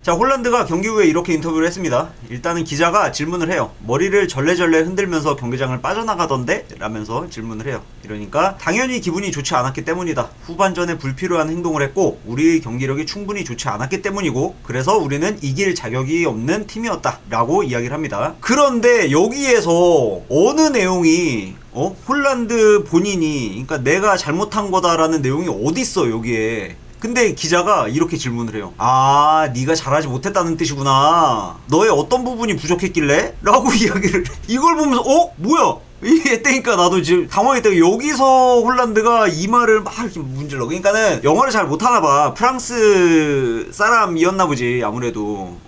자, 홀란드가 경기 후에 이렇게 인터뷰를 했습니다. 일단은 기자가 질문을 해요. 머리를 절레절레 흔들면서 경기장을 빠져나가던데? 라면서 질문을 해요. 이러니까 당연히 기분이 좋지 않았기 때문이다. 후반전에 불필요한 행동을 했고 우리의 경기력이 충분히 좋지 않았기 때문이고 그래서 우리는 이길 자격이 없는 팀이었다 라고 이야기를 합니다. 그런데 여기에서 어느 내용이 홀란드 본인이 그러니까 내가 잘못한 거다라는 내용이 어딨어 여기에. 근데 기자가 이렇게 질문을 해요. 아, 네가 잘하지 못했다는 뜻이구나. 너의 어떤 부분이 부족했길래? 라고 이야기를 해. 이걸 보면서 뭐야? 이랬다니까 나도 지금 당황했다. 여기서 홀란드가 이 말을 막 이렇게 문질러. 그러니까는 영어를 잘 못하나봐. 프랑스 사람이었나 보지 아무래도.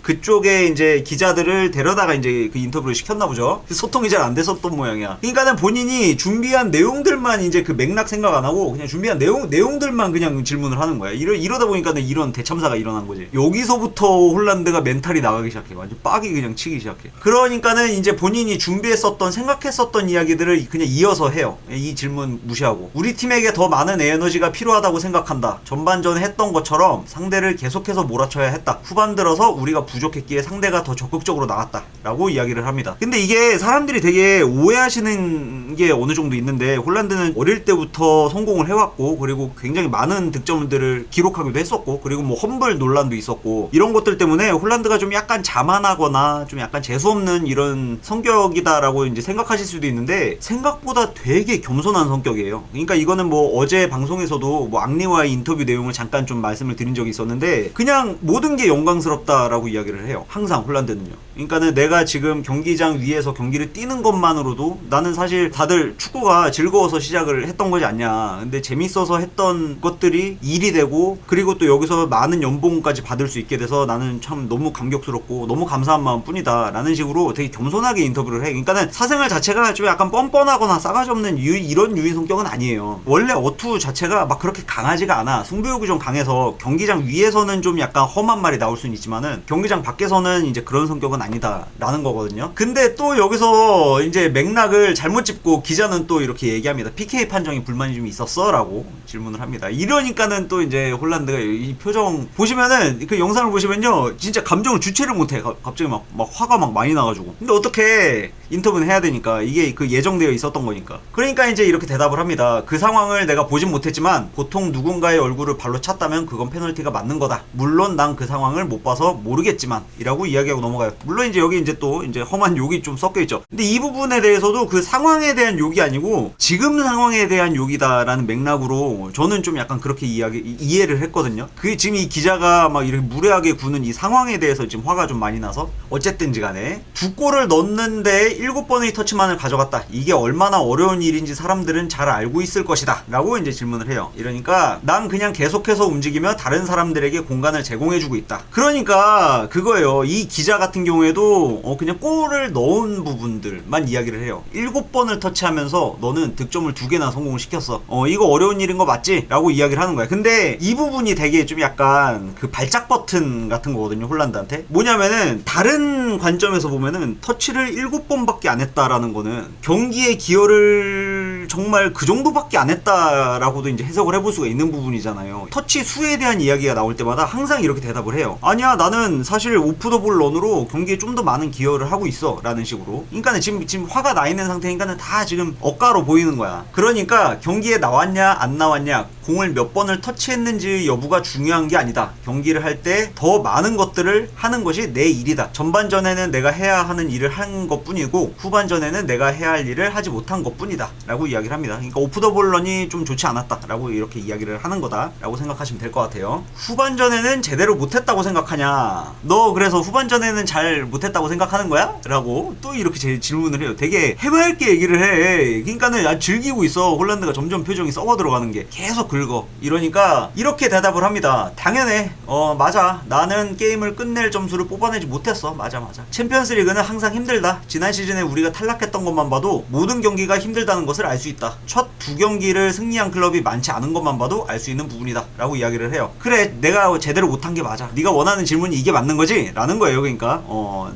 그쪽에 이제 기자들을 데려다가 이제 그 인터뷰를 시켰나 보죠. 소통이 잘 안 됐었던 모양이야. 그러니까는 본인이 준비한 내용들만 이제 그 맥락 생각 안 하고 그냥 준비한 내용들만 그냥 질문을 하는 거야. 이러다 보니까는 이런 대참사가 일어난 거지. 여기서부터 홀란드가 멘탈이 나가기 시작해. 완전 빡이 그냥 치기 시작해. 그러니까는 이제 본인이 준비했었던 생각했었던 이야기들을 그냥 이어서 해요. 이 질문 무시하고 우리 팀에게 더 많은 에너지가 필요하다고 생각한다. 전반전에 했던 것처럼 상대를 계속해서 몰아쳐야 했다. 후반 들어서 우리가 부족했기에 상대가 더 적극적으로 나갔다 라고 이야기를 합니다. 근데 이게 사람들이 되게 오해하시는 게 어느 정도 있는데 홀란드는 어릴 때부터 성공을 해왔고 그리고 굉장히 많은 득점들을 기록하기도 했었고 그리고 뭐 험블 논란도 있었고 이런 것들 때문에 홀란드가 좀 약간 자만하거나 좀 약간 재수없는 이런 성격이다라고 이제 생각하실 수도 있는데 생각보다 되게 겸손한 성격이에요. 그러니까 이거는 뭐 어제 방송에서도 뭐 앙리와의 인터뷰 내용을 잠깐 좀 말씀을 드린 적이 있었는데 그냥 모든 게 영광스럽다라고 이야기를 해요. 항상 홀란드는요. 그러니까는 내가 지금 경기장 위에서 경기를 뛰는 것만으로도 나는 사실 다들 축구가 즐거워서 시작을 했던 거지 않냐. 근데 재밌어서 했던 것들이 일이 되고 그리고 또 여기서 많은 연봉까지 받을 수 있게 돼서 나는 참 너무 감격스럽고 너무 감사한 마음 뿐이다 라는 식으로 되게 겸손하게 인터뷰를 해. 그러니까는 사생활 자체가 좀 약간 뻔뻔하거나 싸가지 없는 이런 유의 성격은 아니에요. 원래 어투 자체가 막 그렇게 강하지가 않아. 승부욕이 좀 강해서 경기장 위에서는 좀 약간 험한 말이 나올 수는 있지만은 경기장 밖에서는 이제 그런 성격은 아니다 라는 거거든요. 근데 또 여기서 이제 맥락을 잘못 짚고 기자는 또 이렇게 얘기합니다. PK 판정이 불만이 좀 있었어? 라고 질문을 합니다. 이러니까는 또 이제 홀란드가 이 표정 보시면은 그 영상을 보시면요 진짜 감정을 주체를 못해. 갑자기 막 화가 막 많이 나가지고. 근데 어떻게 인터뷰는 해야 되니까 이게 그 예정되어 있었던 거니까. 그러니까 이제 이렇게 대답을 합니다. 그 상황을 내가 보진 못했지만 보통 누군가의 얼굴을 발로 찼다면 그건 페널티가 맞는 거다. 물론 난 그 상황을 못 봐서 모르겠지만 이라고 이야기하고 넘어가요. 물론 이제 여기 이제 또 이제 험한 욕이 좀 섞여 있죠. 근데 이 부분에 대해서도 그 상황에 대한 욕이 아니고 지금 상황에 대한 욕이다라는 맥락으로 저는 좀 약간 그렇게 이해를 했거든요. 그 지금 이 기자가 막 이렇게 무례하게 구는 이 상황에 대해서 지금 화가 좀 많이 나서 어쨌든지 간에 두 골을 넣는데 7번의 터치만을 가져갔다. 이게 얼마나 어려운 일인지 사람들은 잘 알고 있을 것이다 라고 이제 질문을 해요. 이러니까 난 그냥 계속해서 움직이며 다른 사람들에게 공간을 제공해주고 있다. 그러니까 그거예요. 이 기자 같은 경우에도 그냥 골을 넣은 부분들만 이야기를 해요. 7번을 터치하면서 너는 득점을 2개나 성공을 시켰어. 이거 어려운 일인 거 맞지? 라고 이야기를 하는 거야. 근데 이 부분이 되게 좀 약간 그 발작 버튼 같은 거거든요. 홀란드한테. 뭐냐면은 다른 관점에서 보면은 터치를 7번밖에 안 했다라는 거는 경기에 기여를 정말 그 정도밖에 안 했다라고도 이제 해석을 해볼 수가 있는 부분이잖아요. 터치 수에 대한 이야기가 나올 때마다 항상 이렇게 대답을 해요. 아니야, 나는 사실 오프 더 볼 런으로 경기에 좀 더 많은 기여를 하고 있어 라는 식으로. 그러니까 지금 화가 나 있는 상태니까 다 지금 억가로 보이는 거야. 그러니까 경기에 나왔냐 안 나왔냐 공을 몇 번을 터치했는지 여부가 중요한 게 아니다. 경기를 할 때 더 많은 것들을 하는 것이 내 일이다. 전반전에는 내가 해야 하는 일을 한 것뿐이고 후반전에는 내가 해야 할 일을 하지 못한 것뿐이다 라고 이야기를 합니다. 그러니까 오프 더 볼 런이 좀 좋지 않았다 라고 이렇게 이야기를 하는 거다 라고 생각하시면 될 것 같아요. 후반전에는 제대로 못했다고 생각하냐? 너 그래서 후반전에는 잘 못했다고 생각하는 거야? 라고 또 이렇게 질문을 해요. 되게 해맑게 얘기를 해. 그러니까는 즐기고 있어. 홀란드가 점점 표정이 썩어 들어가는 게 계속 긁어. 이러니까 이렇게 대답을 합니다. 당연해. 맞아. 나는 게임을 끝낼 점수를 뽑아내지 못했어. 맞아. 챔피언스 리그는 항상 힘들다. 지난 시즌에 우리가 탈락했던 것만 봐도 모든 경기가 힘들다는 것을 알 수 있다. 첫 2경기를 승리한 클럽이 많지 않은 것만 봐도 알 수 있는 부분이다 라고 이야기를 해요. 그래, 내가 제대로 못한 게 맞아. 네가 원하는 질문이 이게 맞는 거지? 라는 거예요. 그러니까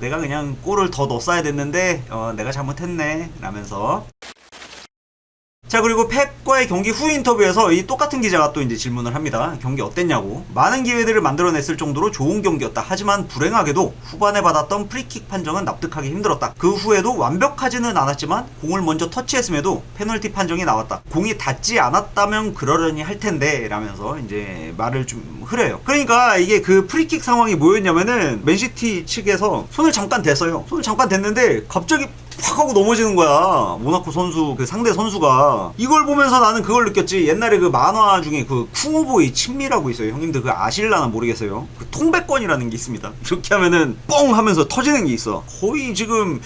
내가 그냥 골을 더 넣었어야 됐는데 내가 잘못했네 라면서. 자, 그리고 펩과의 경기 후 인터뷰에서 이 똑같은 기자가 또 이제 질문을 합니다. 경기 어땠냐고. 많은 기회들을 만들어냈을 정도로 좋은 경기였다. 하지만 불행하게도 후반에 받았던 프리킥 판정은 납득하기 힘들었다. 그 후에도 완벽하지는 않았지만 공을 먼저 터치했음에도 페널티 판정이 나왔다. 공이 닿지 않았다면 그러려니 할 텐데 라면서 이제 말을 좀 흐려요. 그러니까 이게 그 프리킥 상황이 뭐였냐면은 맨시티 측에서 손을 잠깐 댔어요. 손을 잠깐 댔는데 갑자기 확 하고 넘어지는 거야. 모나코 선수, 그 상대 선수가. 이걸 보면서 나는 그걸 느꼈지. 옛날에 그 만화 중에 그 쿵우보이 친미라고 있어요. 형님들 그 아실라나 모르겠어요. 그 통백권이라는 게 있습니다. 이렇게 하면은 뻥 하면서 터지는 게 있어. 거의 지금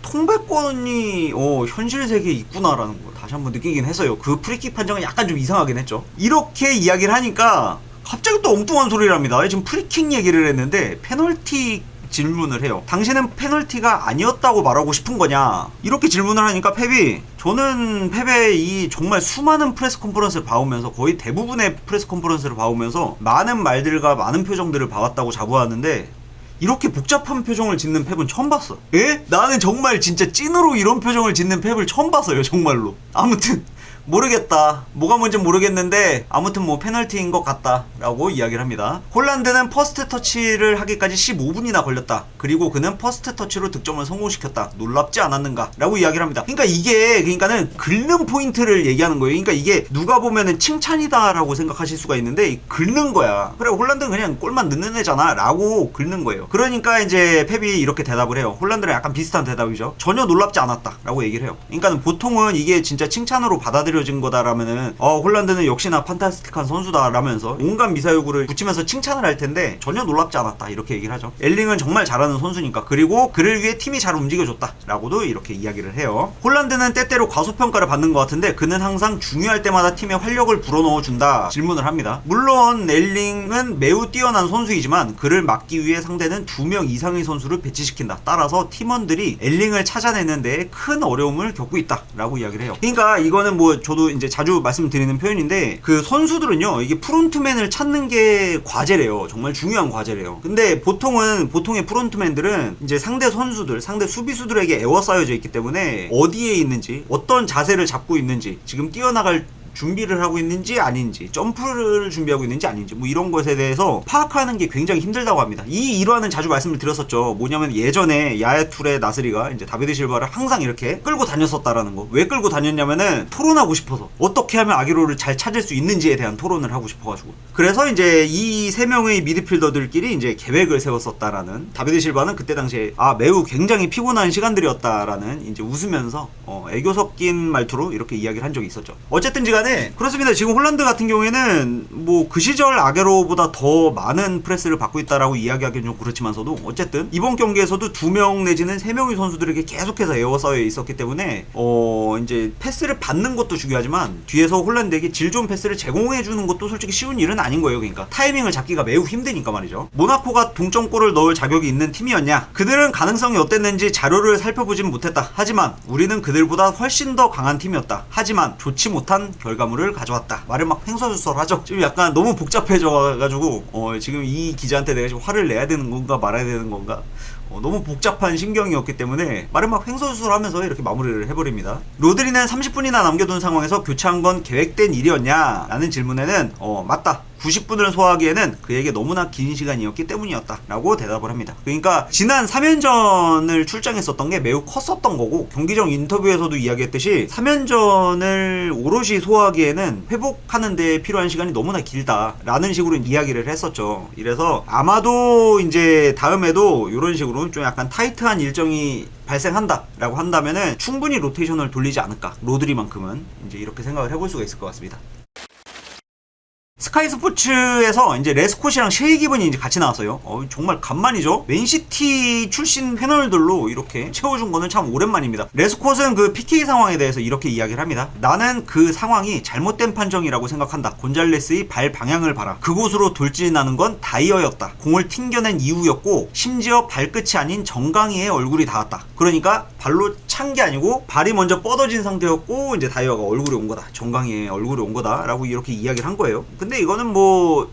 통백권이 현실 세계에 있구나라는 거 다시 한번 느끼긴 했어요. 그 프리킥 판정은 약간 좀 이상하긴 했죠. 이렇게 이야기를 하니까 갑자기 또 엉뚱한 소리를 합니다. 지금 프리킥 얘기를 했는데 페널티 질문을 해요. 당신은 페널티가 아니었다고 말하고 싶은 거냐? 이렇게 질문을 하니까 펩이, 저는 펩의 이 정말 수많은 프레스 컨퍼런스를 봐오면서, 거의 대부분의 프레스 컨퍼런스를 봐오면서 많은 말들과 많은 표정들을 봐왔다고 자부하는데 이렇게 복잡한 표정을 짓는 펩은 처음 봤어. 예? 나는 정말 진짜 찐으로 이런 표정을 짓는 펩을 처음 봤어요. 정말로. 아무튼 모르겠다. 뭐가 뭔지 모르겠는데 아무튼 뭐 페널티인 것 같다 라고 이야기를 합니다. 홀란드는 퍼스트 터치를 하기까지 15분이나 걸렸다. 그리고 그는 퍼스트 터치로 득점을 성공시켰다. 놀랍지 않았는가 라고 이야기를 합니다. 그러니까는 긁는 포인트를 얘기하는 거예요. 그러니까 이게 누가 보면은 칭찬이다 라고 생각하실 수가 있는데 긁는 거야. 그래, 홀란드는 그냥 골만 넣는 애잖아 라고 긁는 거예요. 그러니까 이제 펩이 이렇게 대답을 해요. 홀란드랑 약간 비슷한 대답이죠. 전혀 놀랍지 않았다 라고 얘기를 해요. 그러니까 보통은 이게 진짜 칭찬으로 받아들여진 거다라면은 홀란드는 역시나 판타스틱한 선수다 라면서 온갖 미사여구를 붙이면서 칭찬을 할 텐데 전혀 놀랍지 않았다 이렇게 얘기를 하죠. 엘링은 정말 잘하는 선수니까. 그리고 그를 위해 팀이 잘 움직여줬다 라고도 이렇게 이야기를 해요. 홀란드는 때때로 과소평가를 받는 것 같은데 그는 항상 중요할 때마다 팀에 활력을 불어넣어준다 질문을 합니다. 물론 엘링은 매우 뛰어난 선수이지만 그를 막기 위해 상대는 2명 이상의 선수를 배치시킨다. 따라서 팀원들이 엘링을 찾아내는 데 큰 어려움을 겪고 있다 라고 이야기를 해요. 그러니까 이거는 뭐 저도 이제 자주 말씀드리는 표현인데, 그 선수들은요 이게 프론트맨을 찾는 게 과제래요. 정말 중요한 과제래요. 근데 보통의 프론트맨들은 이제 상대 선수들, 상대 수비수들에게 에워싸여져 있기 때문에 어디에 있는지, 어떤 자세를 잡고 있는지, 지금 뛰어나갈 준비를 하고 있는지 아닌지, 점프를 준비하고 있는지 아닌지, 뭐 이런 것에 대해서 파악하는 게 굉장히 힘들다고 합니다. 이 일화는 자주 말씀을 드렸었죠. 뭐냐면 예전에 야야툴의 나스리가 이제 다비드 실바를 항상 이렇게 끌고 다녔었다라는 거. 왜 끌고 다녔냐면은 토론하고 싶어서, 어떻게 하면 아기로를 잘 찾을 수 있는지에 대한 토론을 하고 싶어가지고. 그래서 이제 이 세 명의 미드필더들끼리 이제 계획을 세웠었다라는, 다비드 실바는 그때 당시에 매우 굉장히 피곤한 시간들이었다라는 이제 웃으면서 애교 섞인 말투로 이렇게 이야기를 한 적이 있었죠. 어쨌든 간에 그렇습니다. 지금 홀란드 같은 경우에는 뭐 그 시절 아게로보다 더 많은 프레스를 받고 있다라고 이야기하기는 좀 그렇지만서도 어쨌든 이번 경기에서도 2명 내지는 3명의 선수들에게 계속해서 에워싸여 있었기 때문에 이제 패스를 받는 것도 중요하지만 뒤에서 홀란드에게 질 좋은 패스를 제공해주는 것도 솔직히 쉬운 일은 아닌 거예요. 그러니까 타이밍을 잡기가 매우 힘드니까 말이죠. 모나코가 동점골을 넣을 자격이 있는 팀이었냐? 그들은 가능성이 어땠는지 자료를 살펴보진 못했다. 하지만 우리는 그들보다 훨씬 더 강한 팀이었다. 하지만 좋지 못한 결과물을 가져왔다. 말을 막 횡설수설하죠. 지금 약간 너무 복잡해져가지고 지금 이 기자한테 내가 지금 화를 내야 되는 건가 말아야 되는 건가 너무 복잡한 심경이었기 때문에 말을 막 횡설수설하면서 이렇게 마무리를 해버립니다. 로드리는 30분이나 남겨둔 상황에서 교체한 건 계획된 일이었냐? 라는 질문에는 맞다. 90분을 소화하기에는 그에게 너무나 긴 시간이었기 때문이었다 라고 대답을 합니다. 그러니까 지난 3연전을 출장했었던 게 매우 컸었던 거고, 경기 전 인터뷰에서도 이야기했듯이 3연전을 오롯이 소화하기에는 회복하는 데 필요한 시간이 너무나 길다 라는 식으로 이야기를 했었죠. 이래서 아마도 이제 다음에도 이런 식으로 좀 약간 타이트한 일정이 발생한다 라고 한다면은 충분히 로테이션을 돌리지 않을까, 로드리만큼은. 이제 이렇게 생각을 해볼 수가 있을 것 같습니다. 스카이 스포츠에서 이제 레스콧이랑 셰이 기븐이 이제 같이 나왔어요. 정말 간만이죠. 맨시티 출신 패널들로 이렇게 채워준 거는 참 오랜만입니다. 레스콧은 그 PK 상황에 대해서 이렇게 이야기를 합니다. 나는 그 상황이 잘못된 판정이라고 생각한다. 곤잘레스의 발 방향을 봐라. 그곳으로 돌진하는 건 다이어였다. 공을 튕겨낸 이후였고 심지어 발끝이 아닌 정강이의 얼굴이 닿았다. 그러니까 발로 찬 게 아니고 발이 먼저 뻗어진 상태였고 이제 다이어가 얼굴이 온 거다. 정강이의 얼굴이 온 거다 라고 이렇게 이야기를 한 거예요. 근데 이거는 뭐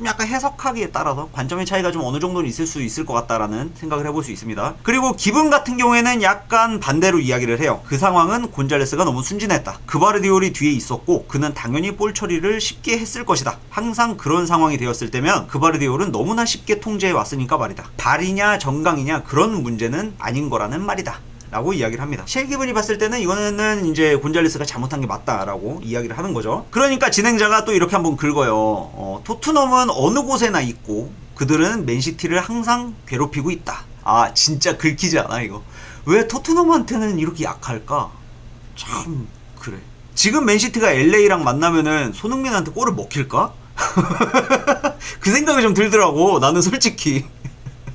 좀 약간 해석하기에 따라서 관점의 차이가 좀 어느 정도는 있을 수 있을 것 같다라는 생각을 해볼 수 있습니다. 그리고 기분 같은 경우에는 약간 반대로 이야기를 해요. 그 상황은 곤잘레스가 너무 순진했다. 그바르디올이 뒤에 있었고 그는 당연히 볼 처리를 쉽게 했을 것이다. 항상 그런 상황이 되었을 때면 그바르디올은 너무나 쉽게 통제해 왔으니까 말이다. 발이냐 정강이냐 그런 문제는 아닌 거라는 말이다. 라고 이야기를 합니다. 쉘기분이 봤을 때는 이거는 이제 곤잘레스가 잘못한 게 맞다라고 이야기를 하는 거죠. 그러니까 진행자가 또 이렇게 한번 긁어요. 토트넘은 어느 곳에나 있고 그들은 맨시티를 항상 괴롭히고 있다. 아 진짜 긁히지 않아 이거. 왜 토트넘한테는 이렇게 약할까? 참 그래. 지금 맨시티가 LA랑 만나면은 손흥민한테 골을 먹힐까? 그 생각이 좀 들더라고 나는 솔직히.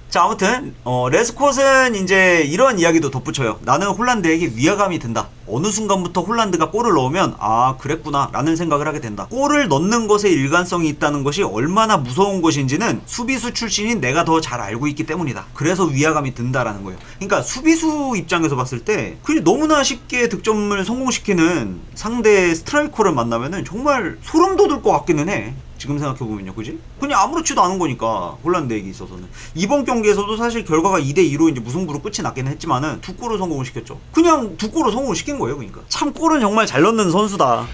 자 아무튼 레스콧은 이제 이런 이야기도 덧붙여요. 나는 홀란드에게 위화감이 든다. 어느 순간부터 홀란드가 골을 넣으면 아 그랬구나 라는 생각을 하게 된다. 골을 넣는 것에 일관성이 있다는 것이 얼마나 무서운 것인지는 수비수 출신인 내가 더 잘 알고 있기 때문이다. 그래서 위화감이 든다라는 거예요. 그러니까 수비수 입장에서 봤을 때 그냥 너무나 쉽게 득점을 성공시키는 상대 스트라이커를 만나면은 정말 소름 돋을 것 같기는 해. 지금 생각해보면요, 그지? 그냥 아무렇지도 않은 거니까, 홀란드에게 있어서는. 이번 경기에서도 사실 결과가 2대2로 이제 무승부로 끝이 났긴 했지만은, 2골을 성공을 시켰죠. 그냥 2골을 성공을 시킨 거예요, 그러니까. 참, 골은 정말 잘 넣는 선수다.